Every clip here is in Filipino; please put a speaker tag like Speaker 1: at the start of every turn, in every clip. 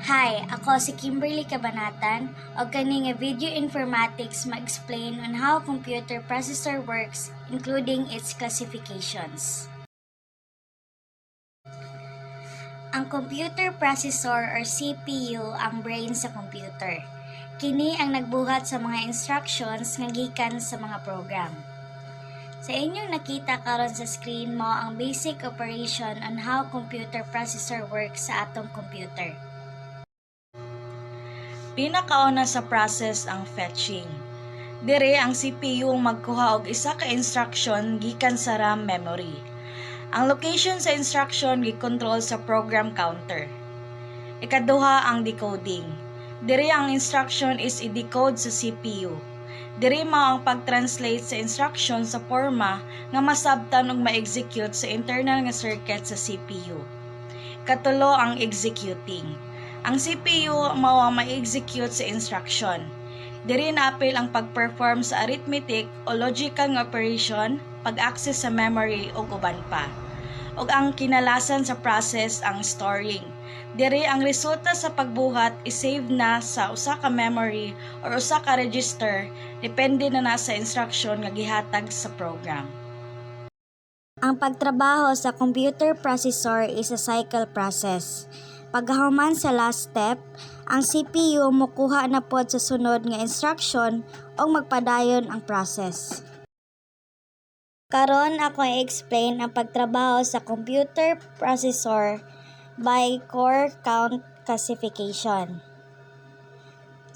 Speaker 1: Hi, ako si Kimberly Cabanatan o kaning video informatics ma-explain on how computer processor works including its classifications. Ang computer processor or CPU ang brain sa computer. Kini ang nagbuhat sa mga instructions nga gikan sa mga program. Sa inyong nakita karon sa screen mo ang basic operation on how computer processor works sa atong computer.
Speaker 2: Pinakauna sa process ang fetching. Dire ang CPU magkuha og isa ka instruction gikan sa RAM memory. Ang location sa instruction gi-control sa program counter. Ikaduha ang decoding. Dire ang instruction is i-decode sa CPU. Dire mao ang pag-translate sa instruction sa forma nga masabtan ug ma-execute sa internal nga circuit sa CPU. Katulo ang executing. Ang CPU mao ang ma-execute sa instruction. Diri naapil ang pag-perform sa arithmetic o logical nga operation, pag-access sa memory ug uban pa. Ug ang kinalasan sa process ang storing. Diri ang resulta sa pagbuhat i-save na sa usa ka memory or usa ka register depende na sa instruction nga gihatag sa program.
Speaker 1: Ang pagtrabaho sa computer processor is a cycle process. Pagkahuman sa last step, ang CPU mokuha na pod sa sunod nga instruction o magpadayon ang process. Karon ako i-explain ang pagtrabaho sa computer processor by core count classification.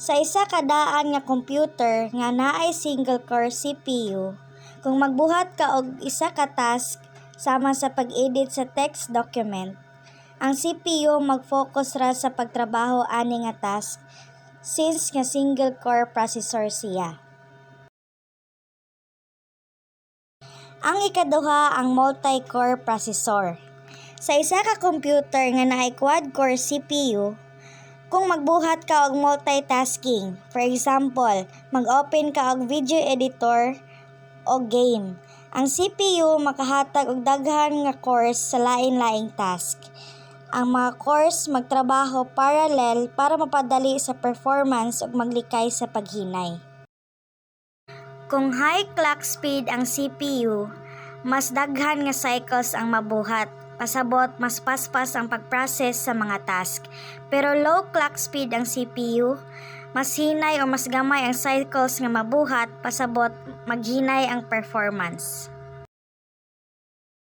Speaker 1: Sa isa ka daan nga computer nga naay single core CPU, kung magbuhat ka og isa ka task sama sa pag-edit sa text document, ang CPU mag-focus ra sa pagtrabaho ani nga task since nga single core processor siya. Ang ikaduha ang multi-core processor. Sa isa ka computer nga naay quad-core CPU, kung magbuhat ka og multitasking, for example, mag-open ka og video editor o game, ang CPU makahatag og daghan nga cores sa lain-laing task. Ang mga cores magtrabaho parallel para mapadali sa performance ug maglikay sa paghinay. Kung high clock speed ang CPU, mas daghan nga cycles ang mabuhat, pasabot mas paspas ang pag-process sa mga task. Pero low clock speed ang CPU, mas hinay o mas gamay ang cycles nga mabuhat, pasabot maghinay ang performance.